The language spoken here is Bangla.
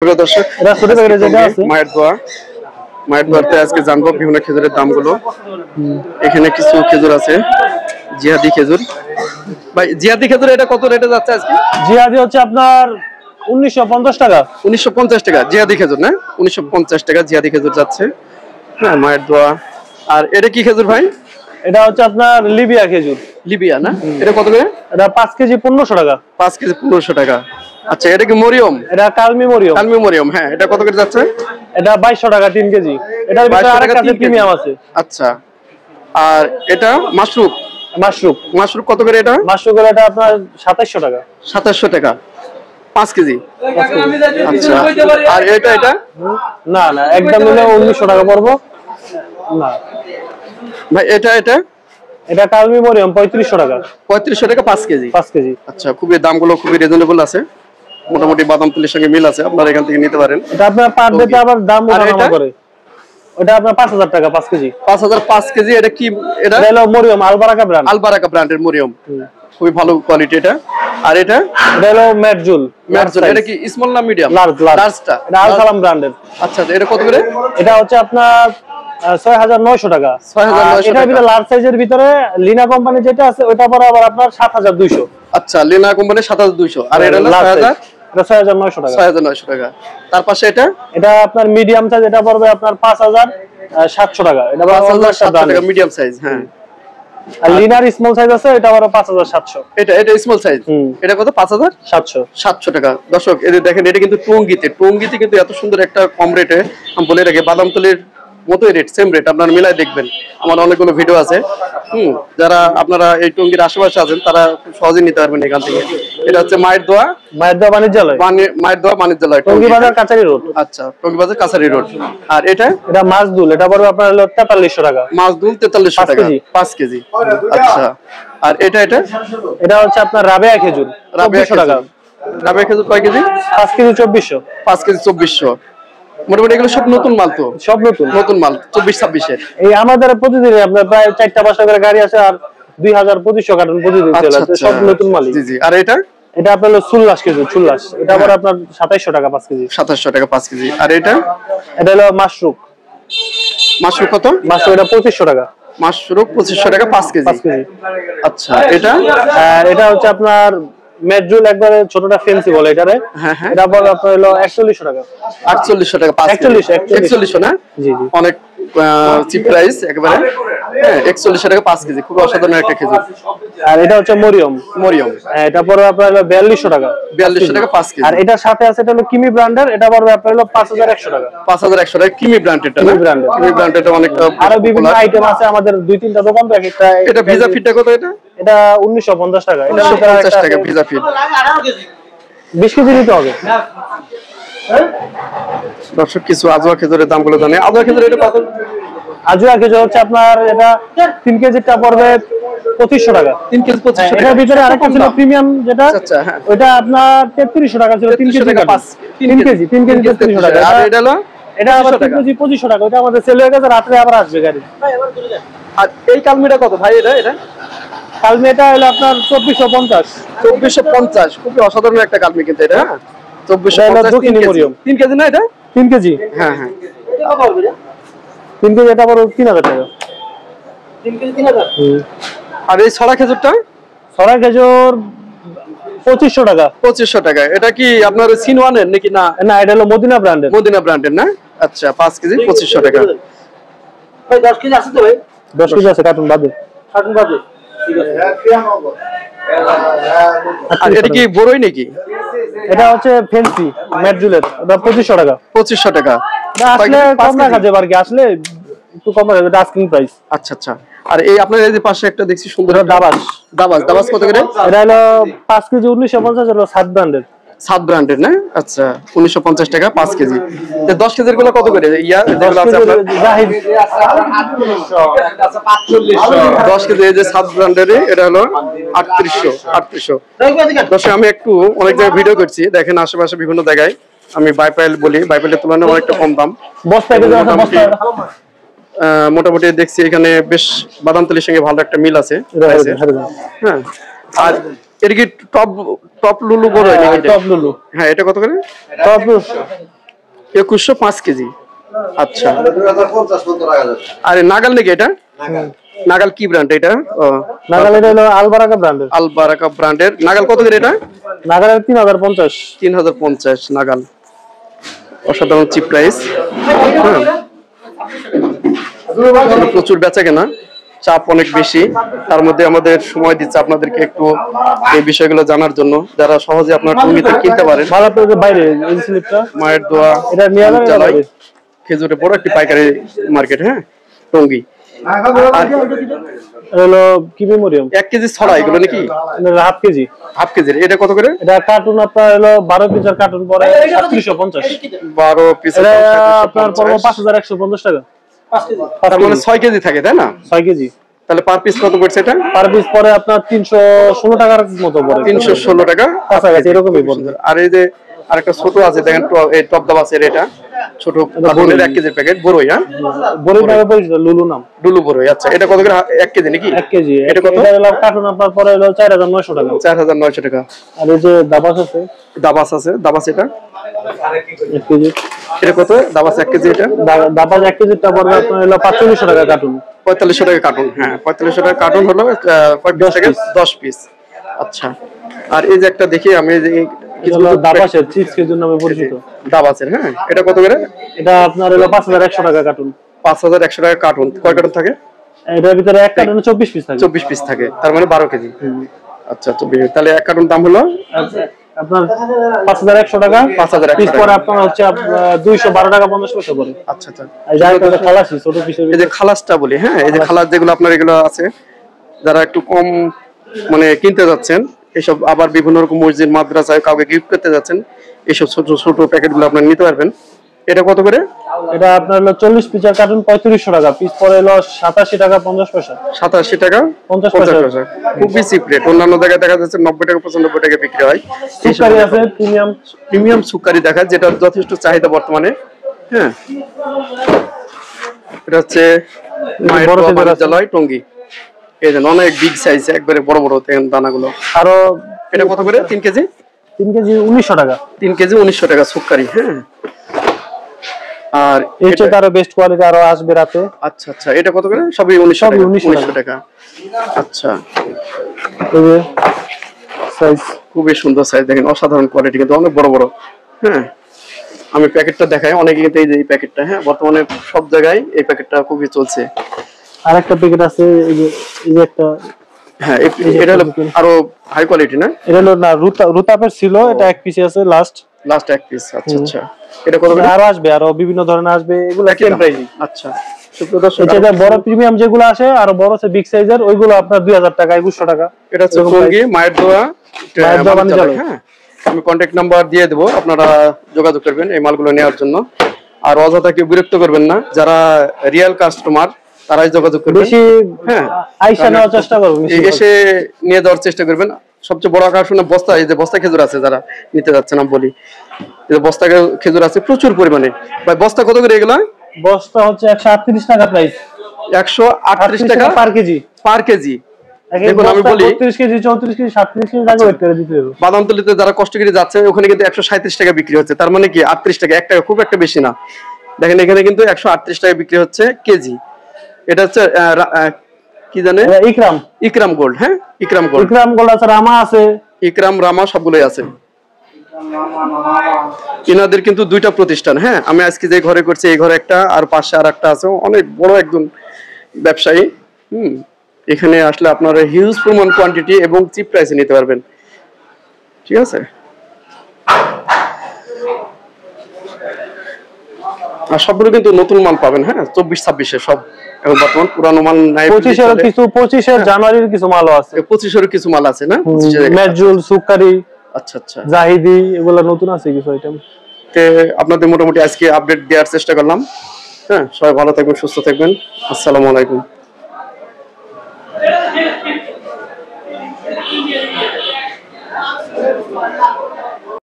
দর্শক মায়ের দোয়া মায়ের আজকে জানবো বিভিন্ন খেজুরের দামগুলো। এখানে কিছু খেজুর আছে, জিহাদি খেজুর। ভাই জিহাদি খেজুর এটা কত রেটে যাচ্ছে আজকে? জিহাদি হচ্ছে আপনার 1950 টাকা। 1950 টাকা জিহাদি খেজুর না? 1950 টাকা জিহাদি খেজুর যাচ্ছে। হ্যাঁ, মায়ের দোয়া। আর এটা কি খেজুর ভাই? এটা হচ্ছে আপনার লিবিয়া খেজুর। লিবিয়া না? এটা কত করে? এটা 5 কেজি 1500 টাকা। 5 কেজি 1500 টাকা। আচ্ছা, এটা কি মরিয়ম? এটা কালমি মরিয়ম। কালমি মরিয়ম, হ্যাঁ। এটা কত করে যাচ্ছে? এটা 2200 টাকা 3 কেজি। এটার ভিতরে আরেকটা আছে প্রিমিয়াম আছে। আচ্ছা, আর এটা মাশরুক। মাশরুক কত করে এটা? মাশরুক এটা আপনার 2700 টাকা। 2700 টাকা 5 কেজি। আচ্ছা, আর এটা না না, একদম নিলে 1900 টাকা পড়বো না ভাই। এটা কালমি মরিয়ম 3500 টাকা। 3500 টাকা 5 কেজি। 5 কেজি। আচ্ছা, খুবই দামগুলো খুবই রিজনেবল আছে, মোটামুটি বাদাম তুলির সঙ্গে মিল আছে, আপনারা এখান থেকে নিতে পারেন। এটা আপনার পার ডেতে আবার দাম ওঠানামা করে। ওটা আপনার 5000 টাকা 5 কেজি। 5000 5 কেজি। এটা কি? এটা হলো মরিয়ম আলবারাকা ব্র্যান্ড। আলবারাকা ব্র্যান্ডের মরিয়ম, খুবই ভালো কোয়ালিটি। এটা আর এটা হলো ম্যাটজুল। এটা কি স্মল না মিডিয়াম? লার্জটা। এটা আল সালাম ব্র্যান্ডের। আচ্ছা, এটা কত করে? এটা হচ্ছে আপনার 6900 টাকা। 6900 এটার ভিতরে লার্জ সাইজের ভিতরে লিনা কোম্পানি যেটা আছে ওটা পরে আবার আপনার 7200। আচ্ছা, লিনা কোম্পানি 7200। আর এটা হলো 6000। এটা 6900 টাকা। 6900 টাকা। তার পাশে এটা আপনার মিডিয়াম সাইজ, এটা পড়বে আপনার 5700 টাকা। এটা 5700 টাকা মিডিয়াম সাইজ। হ্যাঁ, আর লিনার স্মল সাইজ আছে, এটা আবার 5700। এটা স্মল সাইজ। এটা কত? 5700 টাকা। দর্শক এই দেখেন, এটা কিন্তু টঙ্গিতে কিন্তু এত সুন্দর একটা কম রেটে আমি বলে রাখি, বাদামতলির মতোই রেট, সেম রেট। আপনারা মিলাই দেখবেন, আমার অনেকগুলো ভিডিও আছে। যারা আপনারা এই টঙ্গির আশেপাশে আছেন তারা খুব সহজেই নিতে পারবেন এখান থেকে। এটা হচ্ছে মায়ের দোয়া বাণিজ্যালয়। মায়ের দোয়া বাণিজ্যালয়, টঙ্গী বাজার কাছারি রোড। আচ্ছা, টঙ্গী বাজার কাছারি রোড। আর এটা মাছদুল, এটা পড়বে আপনার হলো 4300 টাকা। মাছদুল 4300 টাকা 5 কেজি। আচ্ছা, আর এটা হচ্ছে আপনার রাবেয়া খেজুর 2400 টাকা। রাবেয়া খেজুর কয় কেজি? 5 কেজি 2400। 5 কেজি 2400। মোটামুটি এগুলো সব নতুন মাল, তো সব নতুন মাল 24-26 এই আমাদের প্রতিদিন আপনার প্রায় 4টা-5টা করে গাড়ি আসে, আর 2200-2500 কার্টন প্রতিদিন চলে আসে, সব নতুন মাল। জি জি। আর এটা আপনার হলো চুল্লাস খেজুর, চুল্লাস। এটা আবার আপনার 2700 টাকা 5 কেজি। 2700 টাকা 5 কেজি। আর এটা হলো মাশরুক কত? মাশরুক এটা 2500 টাকা। মাশরুক 2500 টাকা 5 কেজি। আচ্ছা, এটা হচ্ছে আপনার মেটজুল, একবারে ছোটটা ফেন্সি বলে এটারে। এটা বলে আপনার হলো 4100 টাকা। 4800 টাকা 5 কেজি। 4100 না? জি জি, অনেক চিপ প্রাইস একেবারে। হ্যাঁ, 4100 টাকা 5 কেজি, খুব অসাধারণ একটা খেজুর। আর এটা হচ্ছে মরিয়ম। এটা পড়বে আপনার হলো 4200 টাকা। 4200 টাকা 5 কেজি। আর এটার সাথে আছে এটা হলো কিমি ব্র্যান্ডের, এটা পড়বে আপনার হলো 5100 টাকা। 5100 টাকা কিমি ব্র্যান্ডেরটা না? কিমি ব্র্যান্ডেরটা অনেক। আরো বিভিন্ন আইটেম আছে আমাদের 2-3টা দোকান, তো একটা। এটা ভিজা ফিটটা কত? এটা 1950 টাকা। এটা 1950 টাকা ভিজা ফিট। 20 কেজি নিতে হবে। দর্শক কিছু আজওয়া খেজুরের দামগুলো জানে। আজওয়া খেজুর এটা কত? আজওয়া খেজুর হচ্ছে আপনার এটা 3 কেজিটা পড়বে 2500 টাকা। 3 কেজি 2500 টাকা। এটার ভিতরে আরেকটা ছিল প্রিমিয়াম যেটা। আচ্ছা, হ্যাঁ, ওটা আপনার 3300 টাকা ছিল 3 কেজি। 3 কেজি 3300 টাকা। আর এটা আবার 3 কেজি 2500 টাকা। ওটা আমাদের সেল হয়ে গেছে, রাতে আবার আসবে গাড়ি। আর এই কালমিটা কত ভাই? এটা কালমি এটা হলো আপনার 2450। 2450, খুবই অসাধারণ একটা কালমি কিন্তু এটা। 2450 3 কেজি না? এটা 3 কেজি। হ্যাঁ হ্যাঁ, 3 কেজি। এটা আবার 3000 টাকা। 3 কেজি 3000। আর এই ছড়া খেজুরটা? ছড়া খেজুর 2500 টাকা। 2500 টাকা। এটা কি আপনার সিনওয়ানের নাকি? না না, এটা হলো মদিনা ব্র্যান্ডের। না? আচ্ছা, 5 কেজি 2500 টাকা। ভাই 10 কেজি আছে তো ভাই? 10 কেজি আছে, কার্টুন বাদে। ঠিক আছে। আর এটা কি বড়ই নাকি? এটা হচ্ছে ফেন্সি ম্যাটজুলের, এটা 2500 টাকা। 2500 টাকা। আসলে কম রাখা যাবে আর কি, আসলে একটু কম রাখা যাবে, আস্কিং প্রাইস। আচ্ছা আচ্ছা। আর এই আপনার এই যে পাশে একটা দেখছি সুন্দর দাবাস কত করে? এটা হলো 5 কেজি 1950, হলো 7 ব্র্যান্ডের। 7 ব্র্যান্ডের না? আচ্ছা, 1950 টাকা 5 কেজি। 10 কেজির গুলো কত করে? যেগুলো আছে আপনার জাহিদ 10 কেজি এই যে 7 ব্র্যান্ডের, এটা হলো 3800। দর্শক আমি একটু অনেক জায়গায় ভিডিও করছি, দেখেন আশেপাশে বিভিন্ন জায়গায় আমি বাইপাইল বলি, বাইপাইলের তুলনায় অনেকটা কম দাম। মোটামুটি দেখছি এখানে বেশ বাদামতলির সঙ্গে ভালো একটা মিল আছে। হ্যাঁ, আর এটা কি টপ টপ লুলু বড় নাকি? টপ লুলু, হ্যাঁ এটা কত করে? Top 2100 5 KG. আচ্ছা, আর নাগাল নাকি এটা? নাগাল কি ব্র্যান্ড এটা? নাগাল এটা হলো আলবারাকা ব্র্যান্ডের। আলবারাকা ব্র্যান্ডের। নাগাল কত করে এটা? নাগালের 3050। 3050 নাগাল, অসাধারণ চিপ প্রাইস। হ্যাঁ, প্রচুর বেচা কেনা, চাপ অনেক বেশি, তার মধ্যে আমাদের সময় দিচ্ছে আপনাদেরকে একটু এই বিষয়গুলো জানার জন্য, যারা সহজে আপনার টঙ্গিতে কিনতে পারেন। ভালো করে বাইরে এই স্লিপটা মায়ের দোয়া এটা নিয়ে যাবেন খেজুরে বড় একটি পাইকারি মার্কেট। হ্যাঁ, টঙ্গি। হলো কি মেমোরিয়াম 1 কেজি ছড়া এগুলো নাকি? Half KG. হাফ কেজির এটা কত করে? এটা কার্টুন আপনার হলো 12 পিসের কার্টুন পড়ে 3750। 12 পিস এটা আপনার পড়বে 5150 টাকা। তার মানে 6 কেজি থাকে তাই না? 6 কেজি। তাহলে পার পিস কত পড়ছে এটা? পার পিস পড়ে আপনার 316 টাকার মতো পড়ে। 316 টাকা কাছাকাছি এরকমই পড়বে। আর এই যে আরেকটা ছোট আছে দেখেন, এই টপ দাম আছে এটা, ছোট কার্টুনের 1 কেজির প্যাকেট বড়ই। হ্যাঁ, বড়ই নামে পরিচিত, লুলু নাম। লুলু বড়ই। আচ্ছা, এটা কত করে? 1 কেজি নাকি? 1 কেজি। এটা কত? এটা হলো কার্টুন আপনার পড়ে হলো 4900 টাকা। 4900 টাকা। আর এই যে দাবাস আছে, দাবাস আছে, দাবাস এটা 1 কেজি। এটা কত? দাবাস 1 কেজি এটা? দাবাস 1 কেজিটা পড়বে আপনার হলো 4500 টাকা কার্টুন। 4500 টাকা কার্টুন। হ্যাঁ, 4500 টাকা কার্টুন হলো কয় পিস থাকে? 10 পিস। আচ্ছা, আর এই যে একটা দেখি আমি, যে কিছু দাবাসের চিপস খেজুর নামে পরিচিত। দাবাসের। হ্যাঁ, এটা কত করে? এটা আপনার হলো 5100 টাকা কার্টুন। 5100 টাকা কার্টুন। কয় কার্টন থাকে? এটার ভিতরে এক কার্টুনে 24 পিস থাকে। 24 পিস থাকে, তার মানে 12 কেজি। আচ্ছা, 24। তাহলে এক কার্টুন দাম হলো আপনার 5100 টাকা। 5100 পিস পরে আপনার হচ্ছে 212 টাকা 50 পয়সা পড়ে। আচ্ছা আচ্ছা। এই যে খালাসি ছোট পিসের, এই যে খালাসটা বলি। হ্যাঁ, এই যে খালাস যেগুলো আপনার এগুলো আছে, যারা একটু কম মানে কিনতে যাচ্ছেন, এসব আবার বিভিন্ন রকম মসজিদ মাদ্রাসায় কাউকে গিফট করতে যাচ্ছেন, এইসব ছোট ছোট প্যাকেটগুলো আপনারা নিতে পারবেন। এটা কত করে? এটা আপনার হলো 40 পিসের কার্টুন 3500 টাকা। পিস পরে হলো 87 টাকা 50 পয়সা। 87 টাকা 50 পয়সা। খুবই চিপ রেট। অন্যান্য জায়গায় দেখা যাচ্ছে 90 টাকা 95 টাকা বিক্রি হয়। সুকারি আছে, প্রিমিয়াম সুকারি দেখা, যেটা যথেষ্ট চাহিদা বর্তমানে। হ্যাঁ, এটা হচ্ছে মায়ের দোয়া বিদ্যালয় টঙ্গী। এই যে অনেক বিগ সাইজ, একবারে বড় বড় দানাগুলো। আরো এটা কত করে? 3 কেজি? 3 কেজি 1900 টাকা। 3 কেজি 1900 টাকা সুকারি। হ্যাঁ, আর এটা আরো বেস্ট কোয়ালিটি আরো আসবে রাতে। আচ্ছা আচ্ছা, এটা কত করে? সবই 1900 টাকা। আচ্ছা, এই যে সাইজ খুবই সুন্দর সাইজ, দেখেন অসাধারণ কোয়ালিটি, কিন্তু অনেক বড় বড়। হ্যাঁ, আমি প্যাকেটটা দেখাই, অনেকে কিন্তু এই যে এই প্যাকেটটা, হ্যাঁ বর্তমানে সব জায়গায় এই প্যাকেটটা খুবই চলছে। আরেকটা প্যাকেট আছে, এই যে একটা। হ্যাঁ, এটা হলো আরো হাই কোয়ালিটি না? এটা হলো না রুতাপের ছিল, এটা 1 পিস আছে লাস্ট 1 পিস। আচ্ছা আচ্ছা, এটা কত করে? আরো আসবে, আরো বিভিন্ন ধরনের আসবে, এগুলো সেম প্রাইসই। আচ্ছা, সুপ্রদর্শক, এটা বড় প্রিমিয়াম যেগুলো আসে, আরো বড় আছে বিগ সাইজের, ওইগুলো আপনার 2000 টাকা 2100 টাকা। এটা হচ্ছে টঙ্গী মায়ের দোয়া। হ্যাঁ, আমি কন্টাক্ট নাম্বার দিয়ে দেবো, আপনারা যোগাযোগ করবেন এই মালগুলো নেওয়ার জন্য। আর অযথা কেউ বিরক্ত করবেন না, যারা রিয়েল কাস্টমার তারাই যোগাযোগ করবেন। হ্যাঁ, আইসা নেওয়ার চেষ্টা করবেন, এসে নিয়ে যাওয়ার চেষ্টা করবেন। সবচেয়ে বড় আকর্ষণ বস্তা, এই যে বস্তা খেজুর আছে, যারা নিতে যাচ্ছে না বলি, এই যে বস্তা খেজুর আছে প্রচুর পরিমাণে। ভাই বস্তা কত করে এগুলা? বস্তা হচ্ছে 138 টাকা প্রাইস। 138 টাকা পার কেজি। পার কেজি। দেখুন আমি বলি 32 কেজি 34 কেজি 37 কেজি টাকা ওয়েট করে দিতে হবে। বাদামতলিতে যারা কষ্ট করে যাচ্ছে, ওখানে কিন্তু 137 টাকা বিক্রি হচ্ছে, তার মানে কি 38 টাকা, 1 টাকা, খুব একটা বেশি না। দেখেন এখানে কিন্তু 138 টাকা বিক্রি হচ্ছে কেজি। এটা হচ্ছে কি জানে, ইকরাম গোল্ড। হ্যাঁ, ইকরাম গোল্ড আছে, রামা আছে, ইকরাম রামা সবগুলোই আছে। এনাদের কিন্তু 2টা প্রতিষ্ঠান। হ্যাঁ, আমি আজকে যে ঘরে করছি, এই ঘরে একটা, আর পাশে আর একটা আছে, অনেক বড় একজন ব্যবসায়ী। এখানে আসলে আপনারা হিউজ পরিমাণ কোয়ান্টিটি এবং চিপ প্রাইসে নিতে পারবেন। ঠিক আছে, আর সবগুলো কিন্তু নতুন মাল পাবেন। হ্যাঁ, 24-26 সব, এবং বর্তমান পুরানো মাল নাই। 25 জানুয়ারির কিছু মালও আছে, 25 কিছু মাল আছে না? মেজুল, সুকারি, আচ্ছা আচ্ছা, জাহিদি, এগুলো নতুন আছে কিছু আইটেম। আপনাদের মোটামুটি আজকে আপডেট দেওয়ার চেষ্টা করলাম। হ্যাঁ, সবাই ভালো থাকবেন, সুস্থ থাকবেন। আসসালামু আলাইকুম।